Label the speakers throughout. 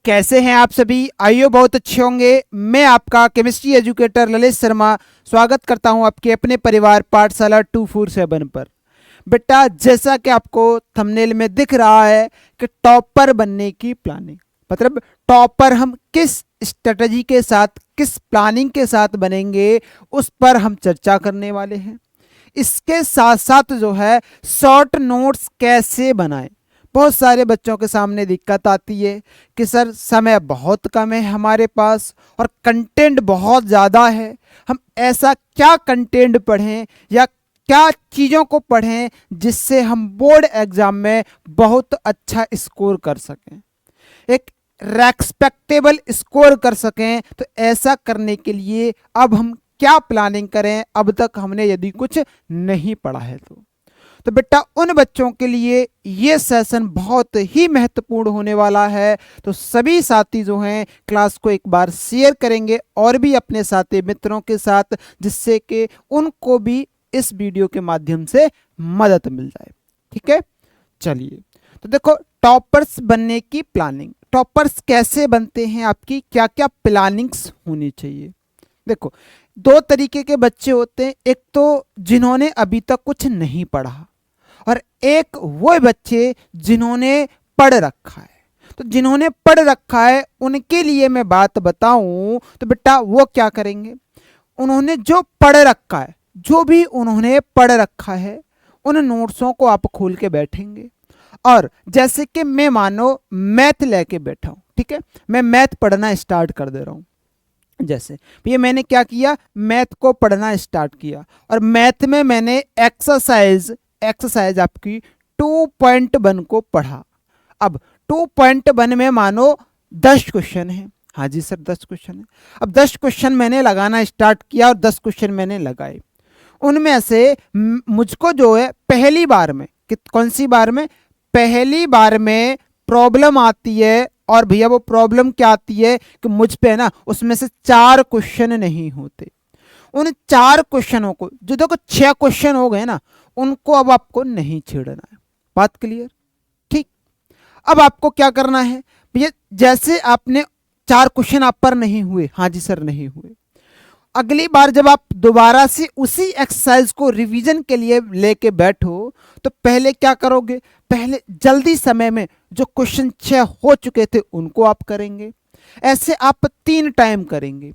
Speaker 1: कैसे हैं आप सभी। आइए बहुत अच्छे होंगे। मैं आपका केमिस्ट्री एजुकेटर ललित शर्मा स्वागत करता हूं आपके अपने परिवार पाठशाला 247 पर। बेटा, जैसा कि आपको थंबनेल में दिख रहा है कि टॉपर बनने की प्लानिंग, मतलब टॉपर हम किस स्ट्रेटजी के साथ, किस प्लानिंग के साथ बनेंगे, उस पर हम चर्चा करने वाले हैं। इसके साथ साथ जो है शॉर्ट नोट्स कैसे बनाएं। बहुत सारे बच्चों के सामने दिक्कत आती है कि सर समय बहुत कम है हमारे पास और कंटेंट बहुत ज़्यादा है। हम ऐसा क्या कंटेंट पढ़ें या क्या चीज़ों को पढ़ें जिससे हम बोर्ड एग्जाम में बहुत अच्छा स्कोर कर सकें, एक रेस्पेक्टेबल स्कोर कर सकें। तो ऐसा करने के लिए अब हम क्या प्लानिंग करें, अब तक हमने यदि कुछ नहीं पढ़ा है तो बेटा उन बच्चों के लिए ये सेशन बहुत ही महत्वपूर्ण होने वाला है। तो सभी साथी जो हैं क्लास को एक बार शेयर करेंगे और भी अपने साथी मित्रों के साथ, जिससे कि उनको भी इस वीडियो के माध्यम से मदद मिल जाए। ठीक है, चलिए तो देखो, टॉपर्स बनने की प्लानिंग, टॉपर्स कैसे बनते हैं, आपकी क्या क्या प्लानिंग्स होनी चाहिए। देखो, दो तरीके के बच्चे होते हैं, एक तो जिन्होंने अभी तक कुछ नहीं पढ़ा और एक वो बच्चे जिन्होंने पढ़ रखा है। तो जिन्होंने पढ़ रखा है उनके लिए मैं बात बताऊं तो बेटा वो क्या करेंगे, उन्होंने जो पढ़ रखा है, जो भी उन्होंने पढ़ रखा है, उन नोट्सों को आप खोल के बैठेंगे। और जैसे कि मैं मानो मैथ लेके बैठा हूं, ठीक है, मैं मैथ पढ़ना स्टार्ट कर दे रहा हूं। जैसे ये मैंने क्या किया, मैथ को पढ़ना स्टार्ट किया और मैथ में मैंने एक्सरसाइज आपकी 2.1 को पढ़ा। अब 2.1 में मानो 10 क्वेश्चन है। हाँ जी सर, 10 क्वेश्चन है। अब 10 क्वेश्चन मैंने लगाना स्टार्ट किया और 10 क्वेश्चन मैंने लगाए। उनमें से मुझको जो है पहली बार में, कौन सी बार में, पहली बार में प्रॉब्लम आती है। और भैया वो प्रॉब्लम क्या आती है कि मुझ पे ना उसमें से 4 क्वेश्चन नहीं होते। उन 4 क्वेश्चनों को, जो देखो 6 क्वेश्चन हो गए ना, उनको अब आपको नहीं छेड़ना है। बात क्लियर? ठीक। अब आपको क्या करना है भैया, जैसे आपने 4 क्वेश्चन आप पर नहीं हुए, हाँ जी सर नहीं हुए, अगली बार जब आप दोबारा से उसी एक्सरसाइज को रिवीजन के लिए लेके बैठो तो पहले क्या करोगे, पहले जल्दी समय में जो क्वेश्चन 6 हो चुके थे उनको आप करेंगे। ऐसे आप 3 टाइम करेंगे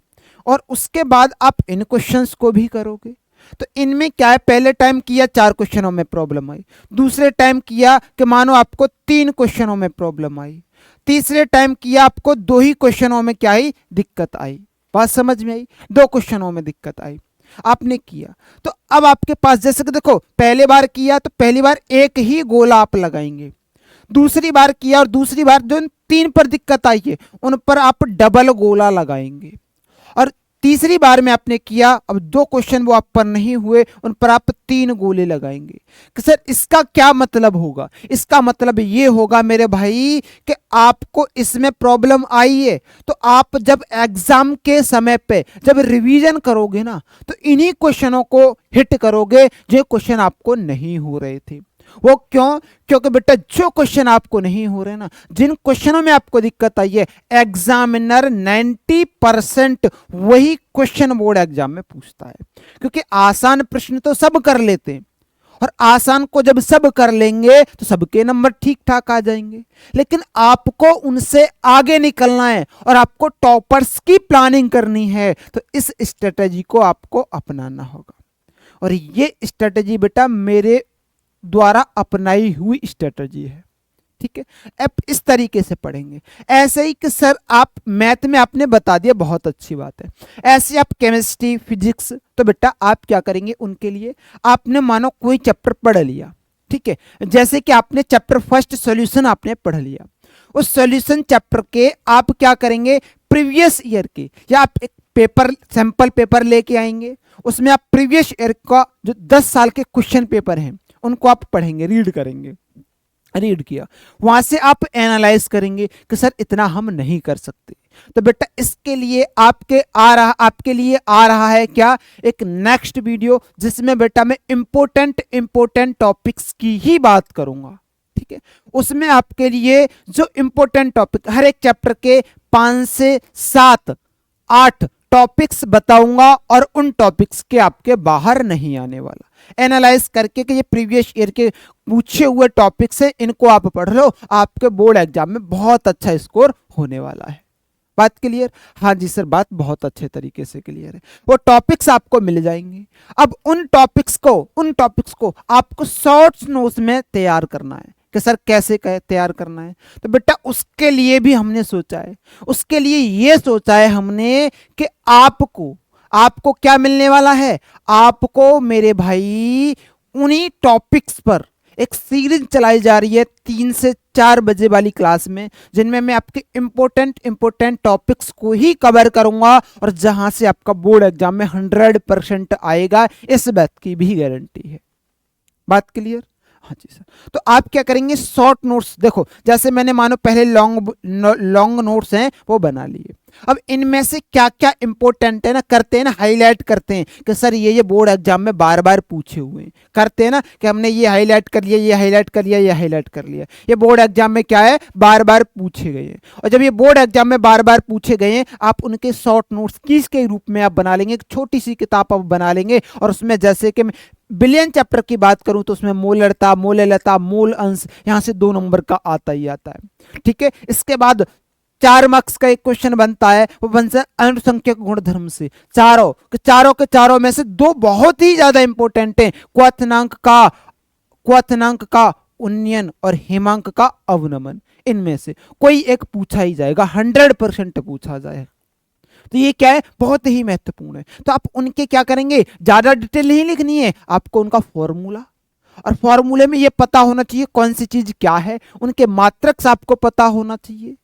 Speaker 1: और उसके बाद आप इन क्वेश्चंस को भी करोगे। तो इनमें क्या है, पहले टाइम किया 4 क्वेश्चनों में प्रॉब्लम आई, दूसरे टाइम किया कि मानो आपको 3 क्वेश्चनों में प्रॉब्लम आई, तीसरे टाइम किया आपको 2 ही क्वेश्चनों में क्या आई, दिक्कत आई। बात समझ में आई? 2 क्वेश्चनों में दिक्कत आई, आपने किया। तो अब आपके पास जैसे कि देखो, पहले बार किया तो पहली बार एक ही गोला आप लगाएंगे, दूसरी बार किया और दूसरी बार जो 3 पर दिक्कत आई है उन पर आप डबल गोला लगाएंगे, और तीसरी बार में आपने किया, अब 2 क्वेश्चन वो आप पर नहीं हुए, उन पर आप 3 गोले लगाएंगे। कि सर इसका क्या मतलब होगा, इसका मतलब ये होगा मेरे भाई कि आपको इसमें प्रॉब्लम आई है तो आप जब एग्जाम के समय पे जब रिवीजन करोगे ना तो इन्हीं क्वेश्चनों को हिट करोगे जो क्वेश्चन आपको नहीं हो रहे थे। वो क्यों? क्योंकि बेटा जो क्वेश्चन आपको नहीं हो रहे ना, जिन क्वेश्चनों में आपको दिक्कत आई है, एग्जामिनर 90% वही क्वेश्चन बोर्ड एग्जाम में पूछता है। क्योंकि आसान प्रश्न तो सब कर लेते हैं और आसान को जब सब कर लेंगे तो सबके नंबर ठीक ठाक आ जाएंगे। लेकिन आपको उनसे आगे निकलना है और आपको टॉपर्स की प्लानिंग करनी है, तो इस स्ट्रेटजी को आपको अपनाना होगा। और ये स्ट्रेटजी बेटा मेरे द्वारा अपनाई हुई स्ट्रेटजी है। ठीक है, अब इस तरीके से पढ़ेंगे। ऐसे ही कि सर आप मैथ में आपने बता दिया, बहुत अच्छी बात है। ऐसे आप केमिस्ट्री, फिजिक्स, तो बेटा आप क्या करेंगे, उनके लिए आपने मानो कोई चैप्टर पढ़ लिया, ठीक है, जैसे कि आपने चैप्टर फर्स्ट सॉल्यूशन आपने पढ़ लिया, उस सॉल्यूशन चैप्टर के आप क्या करेंगे, प्रीवियस ईयर के, या आप एक पेपर, सैंपल पेपर लेके आएंगे, उसमें आप प्रीवियस ईयर का जो 10 साल के क्वेश्चन पेपर हैं उनको आप पढ़ेंगे, रीड करेंगे। रीड किया, वहां से आप एनालाइज करेंगे कि सर इतना हम नहीं कर सकते। तो बेटा इसके लिए आपके लिए आ रहा है क्या, एक नेक्स्ट वीडियो, जिसमें बेटा मैं इंपॉर्टेंट टॉपिक्स की ही बात करूंगा। ठीक है। उसमें आपके लिए जो इंपॉर्टेंट टॉपिक, हर एक चैप्टर के 5 से 7 8 टॉपिक्स बताऊंगा और उन टॉपिक्स के आपके बाहर नहीं आने वाला, एनालाइज करके कि ये प्रीवियस ईयर के पूछे हुए टॉपिक्स हैं, इनको आप पढ़ लो, आपके बोर्ड एग्जाम में बहुत अच्छा स्कोर होने वाला है। बात क्लियर? हाँ जी सर, बात बहुत अच्छे तरीके से क्लियर है। वो टॉपिक्स आपको मिल जाएंगे। अब उन टॉपिक्स को आपको शॉर्ट्स नोट्स में तैयार करना है कि सर कैसे तैयार करना है। तो बेटा उसके लिए भी हमने सोचा है, उसके लिए ये सोचा है हमने कि आपको क्या मिलने वाला है, आपको मेरे भाई उन्हीं टॉपिक्स पर एक सीरीज चलाई जा रही है 3 से 4 बजे वाली क्लास में, जिनमें मैं आपके इंपॉर्टेंट टॉपिक्स को ही कवर करूंगा और जहां से आपका बोर्ड एग्जाम में 100% आएगा, इस बात की भी गारंटी है। बात क्लियर? हाँ जी सर। तो आप क्या करेंगे, शॉर्ट नोट्स, देखो जैसे मैंने मानो पहले लॉन्ग नोट्स हैं वो बना लिए। अब इनमें से क्या क्या इंपॉर्टेंट है ना, करते हैं ना, हाईलाइट करते हैं कि सर ये बोर्ड एग्जाम में बार बार पूछे हुए हैं, करते हैं ना कि हमने ये हाईलाइट कर लिया, ये हाईलाइट कर लिया, ये हाईलाइट कर लिया, ये बोर्ड एग्जाम में क्या है, बार बार पूछे गए हैं। और जब ये बोर्ड एग्जाम में बार बार पूछे गए हैं, आप उनके शॉर्ट नोट्स किसके रूप में आप बना लेंगे, एक छोटी सी किताब आप बना लेंगे। और उसमें जैसे कि बिलियन चैप्टर की बात करूं तो उसमें मोलरता, मोललता, मूल अंश, यहां से 2 नंबर का आता ही आता है। ठीक है। इसके बाद 4 मार्क्स का एक क्वेश्चन बनता है, वो बनता है अनुसंख्यक गुणधर्म से। चारों के चारों में से 2 बहुत ही ज्यादा इंपॉर्टेंट हैं, क्वथनांक का उन्नयन और हेमांक का अवनमन। इनमें से कोई एक पूछा ही जाएगा, 100% पूछा जाएगा। तो ये क्या है, बहुत ही महत्वपूर्ण है। तो आप उनके क्या करेंगे, ज्यादा डिटेल नहीं लिखनी है, आपको उनका फॉर्मूला, और फॉर्मूले में ये पता होना चाहिए कौन सी चीज क्या है, उनके मात्रक आपको पता होना चाहिए।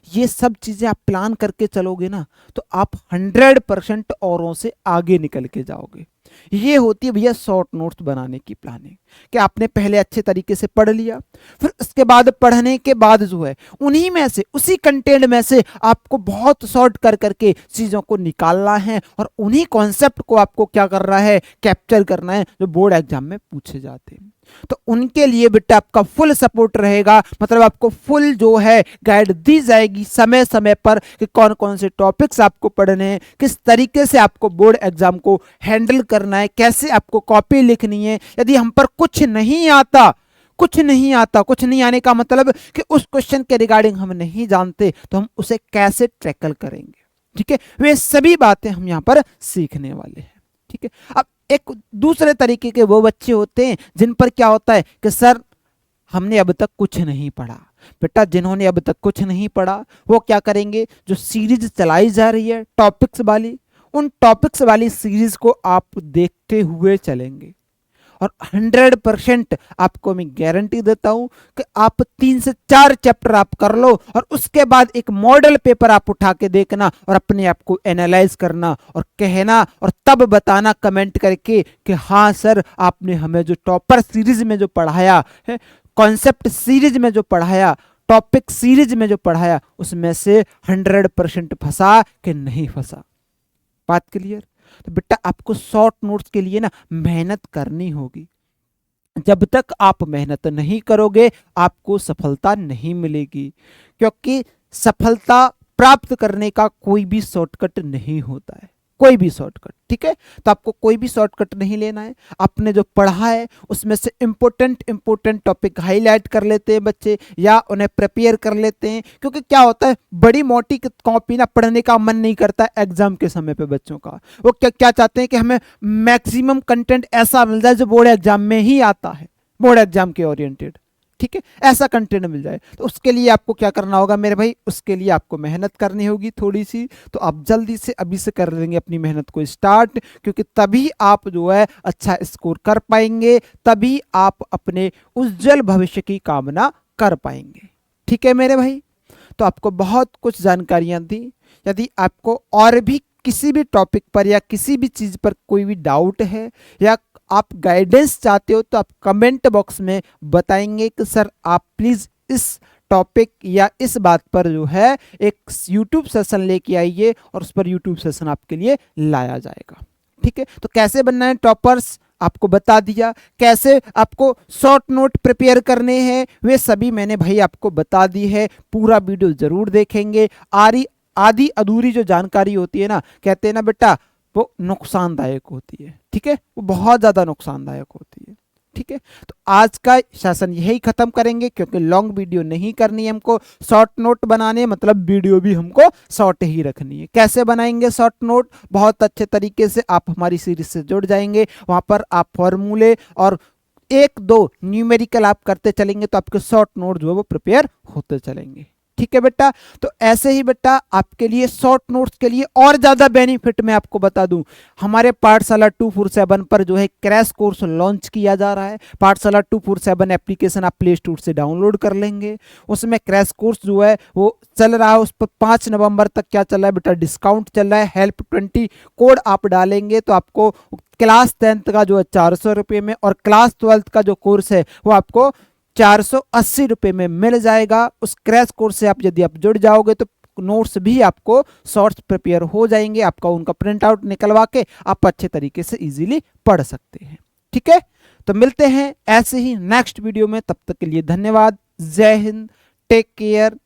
Speaker 1: ये सब चीजें आप प्लान करके चलोगे ना तो आप 100% औरों से आगे निकल के जाओगे। ये होती है भैया शॉर्ट नोट्स बनाने की प्लानिंग, कि आपने पहले अच्छे तरीके से पढ़ लिया, फिर उसके बाद पढ़ने के बाद जो है उन्हीं में से, उसी कंटेंट में से आपको बहुत शॉर्ट कर करके चीजों को निकालना है और उन्हीं कॉन्सेप्ट को आपको क्या करना है, कैप्चर करना है, जो बोर्ड एग्जाम में पूछे जाते हैं। तो उनके लिए बेटा आपका फुल सपोर्ट रहेगा, मतलब आपको फुल जो है गाइड दी जाएगी समय समय पर कि कौन कौन से टॉपिक्स आपको पढ़ने हैं, किस तरीके से आपको बोर्ड एग्जाम को हैंडल करना है, कैसे आपको कॉपी लिखनी है। यदि हम पर कुछ नहीं आने का मतलब कि उस क्वेश्चन के रिगार्डिंग हम नहीं जानते तो हम उसे कैसे टैकल करेंगे। ठीक है, वे सभी बातें हम यहां पर सीखने वाले हैं। ठीक है। अब एक दूसरे तरीके के वो बच्चे होते हैं जिन पर क्या होता है कि सर हमने अब तक कुछ नहीं पढ़ा। बेटा जिन्होंने अब तक कुछ नहीं पढ़ा वो क्या करेंगे, जो सीरीज चलाई जा रही है टॉपिक्स वाली, उन टॉपिक्स वाली सीरीज को आप देखते हुए चलेंगे और 100% आपको मैं गारंटी देता हूं कि आप 3 से 4 चैप्टर आप कर लो और उसके बाद एक मॉडल पेपर आप उठा के देखना और अपने आप को एनालाइज करना और कहना और तब बताना कमेंट करके कि हाँ सर आपने हमें जो टॉपर सीरीज में जो पढ़ाया है, कॉन्सेप्ट सीरीज में जो पढ़ाया, टॉपिक सीरीज में जो पढ़ाया, उसमें से 100% फंसा कि नहीं फंसा। बात क्लियर? तो बेटा आपको शॉर्ट नोट्स के लिए ना मेहनत करनी होगी। जब तक आप मेहनत नहीं करोगे आपको सफलता नहीं मिलेगी, क्योंकि सफलता प्राप्त करने का कोई भी शॉर्टकट नहीं होता है, कोई भी शॉर्टकट। ठीक है, तो आपको कोई भी शॉर्टकट नहीं लेना है। आपने जो पढ़ा है उसमें से इंपॉर्टेंट टॉपिक हाईलाइट कर लेते हैं बच्चे, या उन्हें प्रिपेयर कर लेते हैं, क्योंकि क्या होता है बड़ी मोटी कॉपी ना पढ़ने का मन नहीं करता एग्जाम के समय पे बच्चों का। वो क्या चाहते हैं कि हमें मैक्सिमम कंटेंट ऐसा मिल जाए जो बोर्ड एग्जाम में ही आता है, बोर्ड एग्जाम के ओरिएंटेड। ठीक है, ऐसा कंटेंट मिल जाए। तो उसके लिए आपको क्या करना होगा मेरे भाई, उसके लिए आपको मेहनत करनी होगी थोड़ी सी। तो आप जल्दी से अभी से कर देंगे अपनी मेहनत को स्टार्ट, क्योंकि तभी आप जो है अच्छा स्कोर कर पाएंगे, तभी आप अपने उज्जवल भविष्य की कामना कर पाएंगे। ठीक है मेरे भाई, तो आपको बहुत कुछ जानकारियां दी। यदि आपको और भी किसी भी टॉपिक पर या किसी भी चीज पर कोई भी डाउट है या आप गाइडेंस चाहते हो तो आप कमेंट बॉक्स में बताएंगे कि सर आप प्लीज इस टॉपिक या इस बात पर जो है एक यूट्यूब सेशन लेके आइए और उस पर यूट्यूब सेशन आपके लिए लाया जाएगा। ठीक है, तो कैसे बनना है टॉपर्स आपको बता दिया, कैसे आपको शॉर्ट नोट प्रिपेयर करने हैं वे सभी मैंने भाई आपको बता दी है। पूरा वीडियो जरूर देखेंगे। आधी अधूरी जो जानकारी होती है ना, कहते हैं ना बेटा, वो नुकसानदायक होती है, ठीक है, वो बहुत ज्यादा नुकसानदायक होती है, ठीक है। तो आज का सेशन यही खत्म करेंगे, क्योंकि लॉन्ग वीडियो नहीं करनी है हमको, शॉर्ट नोट बनाने, मतलब वीडियो भी हमको शॉर्ट ही रखनी है। कैसे बनाएंगे शॉर्ट नोट? बहुत अच्छे तरीके से आप हमारी सीरीज से जुड़ जाएंगे, वहां पर आप फॉर्मूले और एक दो न्यूमेरिकल आप करते चलेंगे तो आपके शॉर्ट नोट जो है वो प्रिपेयर होते चलेंगे, ठीक है बेटा। तो ऐसे ही बेटा आपके लिए शॉर्ट नोट्स के लिए और ज्यादा बेनिफिट मैं आपको बता दूं, हमारे पाठशाला 247 पर जो है क्रैश कोर्स लॉन्च किया जा रहा है। पाठशाला 247 एप्लीकेशन आप प्ले स्टोर से डाउनलोड कर लेंगे, उसमें क्रैश कोर्स जो है वो चल रहा है। उस पर 5 नवंबर तक क्या चल रहा है बेटा, डिस्काउंट चल रहा है। हेल्प 20 कोड आप डालेंगे तो आपको क्लास 10th का जो है 400 रुपये में, और क्लास 12th का जो कोर्स है वो आपको 480 रुपये में मिल जाएगा। उस क्रैश कोर्स से आप यदि आप जुड़ जाओगे तो नोट्स भी आपको शॉर्ट्स प्रिपेयर हो जाएंगे, आपका उनका प्रिंट आउट निकलवा के आप अच्छे तरीके से इजीली पढ़ सकते हैं, ठीक है। तो मिलते हैं ऐसे ही नेक्स्ट वीडियो में, तब तक के लिए धन्यवाद। जय हिंद, टेक केयर।